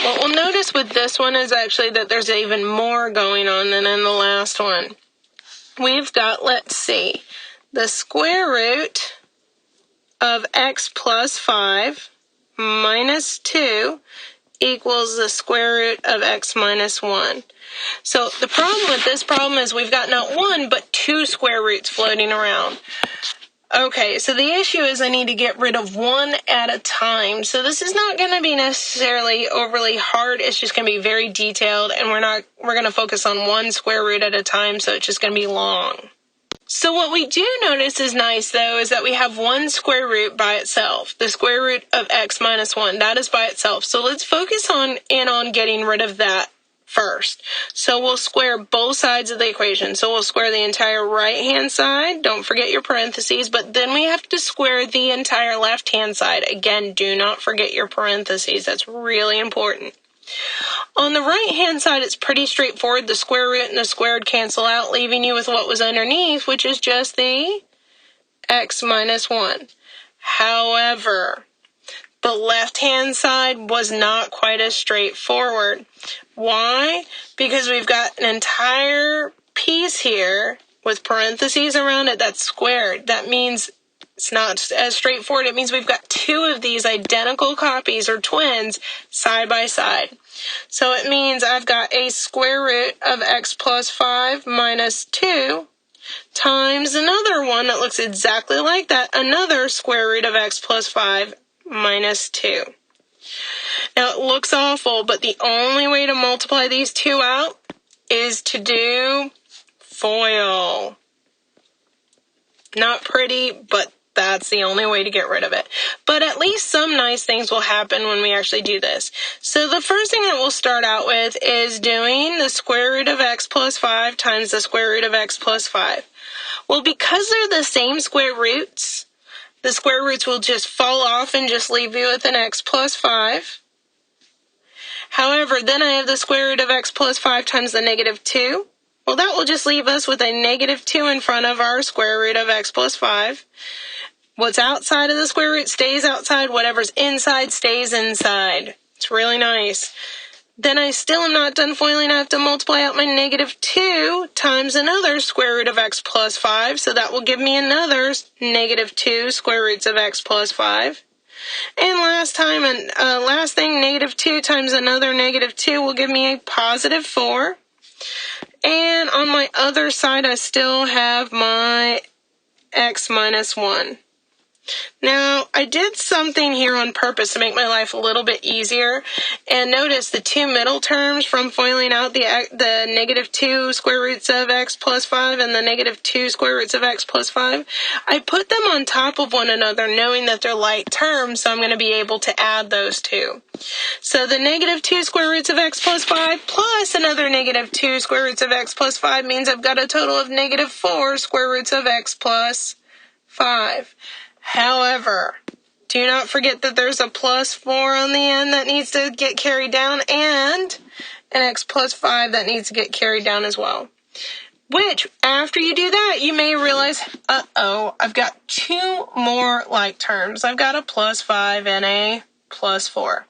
What we'll notice with this one is actually that there's even more going on than in the last one. We've got, let's see, the square root of x plus 5 minus 2 equals the square root of x minus 1. So the problem with this problem is we've got not one, but two square roots floating around. Okay, so the issue is I need to get rid of one at a time. So this is not going to be necessarily overly hard. It's just going to be very detailed, and we're going to focus on one square root at a time, so it's just going to be long. So what we do notice is nice, though, is that we have one square root by itself. The square root of x minus 1, that is by itself. So let's focus on getting rid of that first. So we'll square both sides of the equation. So we'll square the entire right-hand side. Don't forget your parentheses. But then we have to square the entire left-hand side. Again, do not forget your parentheses. That's really important. On the right-hand side, it's pretty straightforward. The square root and the squared cancel out, leaving you with what was underneath, which is just the x minus 1. However, the left-hand side was not quite as straightforward. Why? Because we've got an entire piece here with parentheses around it that's squared. That means it's not as straightforward. It means we've got two of these identical copies or twins side by side. So it means I've got a square root of x plus 5 minus 2 times another one that looks exactly like that, another square root of x plus 5 minus 2. Now, it looks awful, but the only way to multiply these two out is to do FOIL. Not pretty, but that's the only way to get rid of it. But at least some nice things will happen when we actually do this. So the first thing that we'll start out with is doing the square root of x plus 5 times the square root of x plus 5. Well, because they're the same square roots, the square roots will just fall off and just leave you with an x plus 5. However, then I have the square root of x plus 5 times the negative 2. Well, that will just leave us with a negative 2 in front of our square root of x plus 5. What's outside of the square root stays outside. Whatever's inside stays inside. It's really nice. Then I still am not done foiling. I have to multiply out my negative 2 times another square root of x plus 5. So that will give me another negative 2 square roots of x plus 5. And last thing, negative 2 times another negative 2 will give me a positive 4. And on my other side, I still have my x minus 1. Now, I did something here on purpose to make my life a little bit easier. And notice the two middle terms from foiling out the negative 2 square roots of x plus 5 and the negative 2 square roots of x plus 5. I put them on top of one another knowing that they're like terms, so I'm going to be able to add those two. So the negative 2 square roots of x plus 5 plus another negative 2 square roots of x plus 5 means I've got a total of negative 4 square roots of x plus 5. However, do not forget that there's a plus 4 on the end that needs to get carried down and an x plus 5 that needs to get carried down as well. Which, after you do that, you may realize, I've got two more like terms. I've got a plus 5 and a plus 4.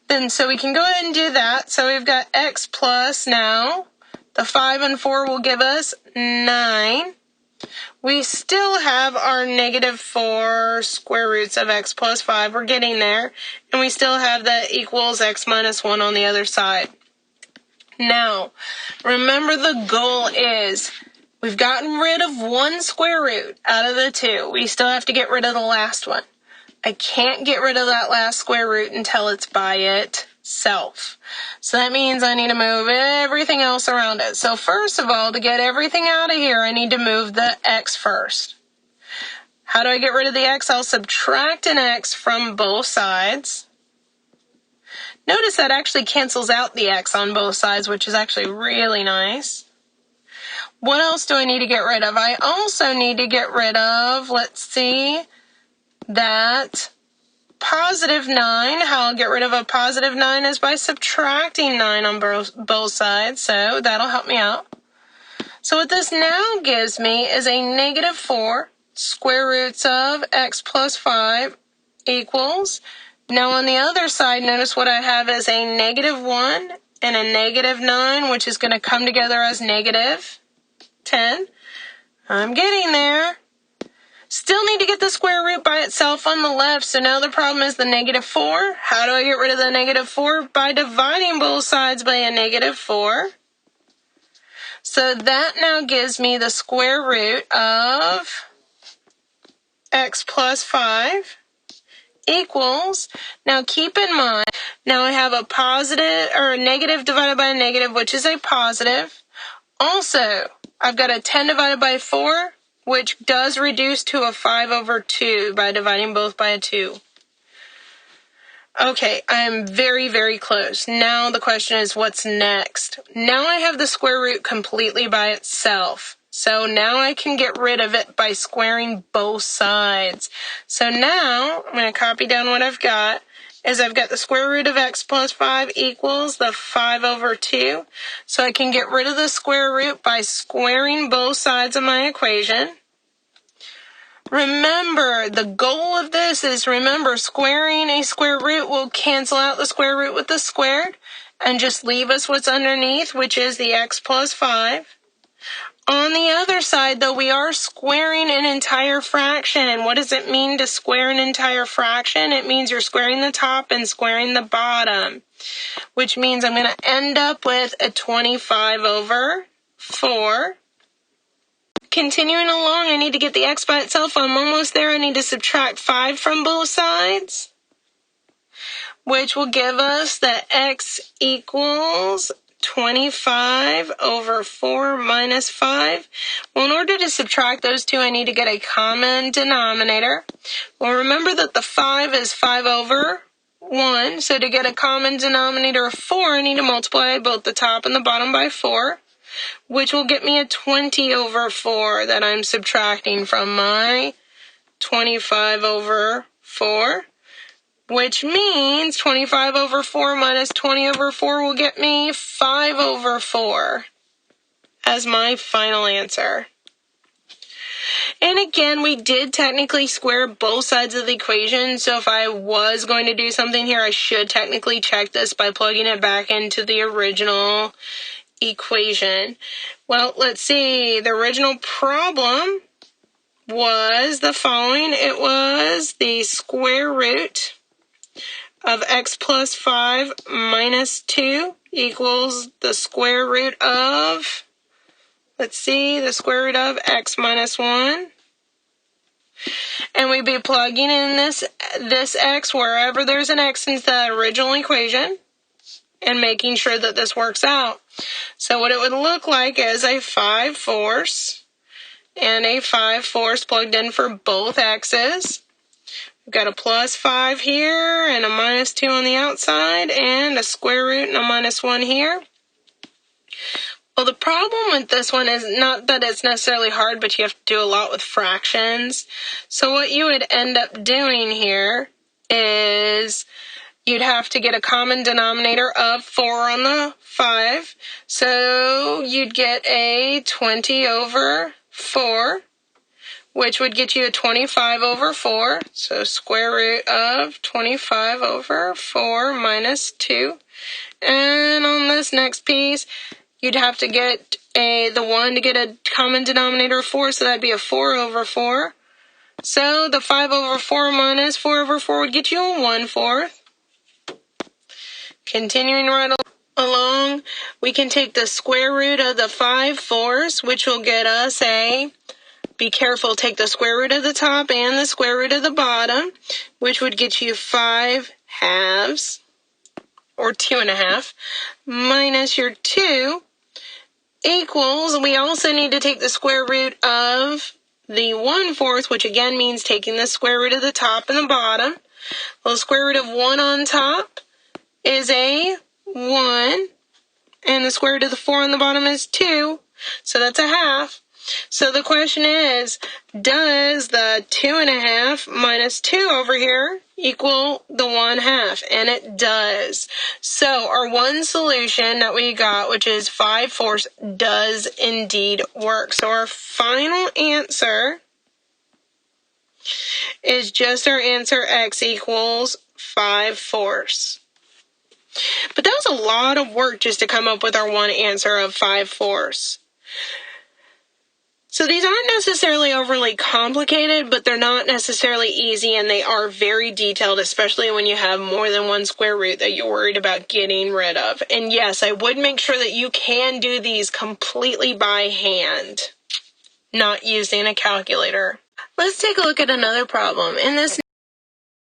Then, so we can go ahead and do that. So we've got x plus now. The 5 and 4 will give us 9. We still have our negative 4 square roots of x plus 5. We're getting there. And we still have that equals x minus 1 on the other side. Now, remember the goal is we've gotten rid of one square root out of the two. We still have to get rid of the last one. I can't get rid of that last square root until it's by itself. So that means I need to move everything else around it. So first of all, to get everything out of here, I need to move the x first. How do I get rid of the x? I'll subtract an x from both sides. Notice that actually cancels out the x on both sides, which is actually really nice. What else do I need to get rid of? I also need to get rid of, let's see, that positive 9. How I'll get rid of a positive 9 is by subtracting 9 on both sides, so that'll help me out. So what this now gives me is a negative 4 square roots of x plus 5 equals Now on the other side, notice what I have is a -1 and a -9, which is going to come together as -10. I'm getting there. Still need to get the square root by itself on the left, so now the problem is the -4. How do I get rid of the -4? By dividing both sides by a -4. So that now gives me the square root of x plus 5 equals, now keep in mind, now I have a positive, or a negative divided by a negative, which is a positive. Also, I've got a 10 divided by 4, which does reduce to a 5/2 by dividing both by a 2. Okay, I'm very, very close. Now the question is, what's next? Now I have the square root completely by itself. So now I can get rid of it by squaring both sides. So now I'm going to copy down what I've got. I've got the square root of x plus 5 equals the 5/2. So I can get rid of the square root by squaring both sides of my equation. Remember, the goal of this is, squaring a square root will cancel out the square root with the squared and just leave us what's underneath, which is the x plus 5. On the other side, though, we are squaring an entire fraction. What does it mean to square an entire fraction? It means you're squaring the top and squaring the bottom, which means I'm going to end up with a 25/4. Continuing along, I need to get the x by itself. I'm almost there. I need to subtract 5 from both sides, which will give us that x equals 25/4 minus 5. Well, in order to subtract those two, I need to get a common denominator. Well, remember that the 5 is 5/1, so to get a common denominator of 4, I need to multiply both the top and the bottom by 4. Which will get me a 20/4 that I'm subtracting from my 25/4, which means 25/4 minus 20/4 will get me 5/4 as my final answer. And again, we did technically square both sides of the equation, so if I was going to do something here, I should technically check this by plugging it back into the original equation. Well, let's see. The original problem was the following. It was the square root of x plus 5 minus 2 equals the square root of, the square root of x minus 1. And we'd be plugging in this x wherever there's an x in the original equation and making sure that this works out. So what it would look like is a 5/4 and a 5/4 plugged in for both x's. We've got a plus 5 here and a minus 2 on the outside and a square root and a minus 1 here. Well, the problem with this one is not that it's necessarily hard, but you have to do a lot with fractions. So what you would end up doing here is you'd have to get a common denominator of 4 on the 5. So you'd get a 20/4, which would get you a 25/4. So square root of 25/4 minus 2. And on this next piece, you'd have to get the 1 to get a common denominator of 4, so that'd be a 4/4. So the 5/4 minus 4/4 would get you a 1/4. Continuing right along, we can take the square root of the 5/4, which will get us be careful, take the square root of the top and the square root of the bottom, which would get you 5/2, or 2.5, minus your 2 equals, we also need to take the square root of the 1/4, which again means taking the square root of the top and the bottom. Well, the square root of 1 on top is a 1, and the square root of the 4 on the bottom is 2, so that's a half. So the question is, does the 2.5 minus 2 over here equal the 1/2? And it does. So our one solution that we got, which is 5/4, does indeed work. So our final answer is just our answer, x equals 5/4. But that was a lot of work just to come up with our one answer of 5/4. So these aren't necessarily overly complicated, but they're not necessarily easy, and they are very detailed, especially when you have more than one square root that you're worried about getting rid of. And yes, I would make sure that you can do these completely by hand, not using a calculator. Let's take a look at another problem. In this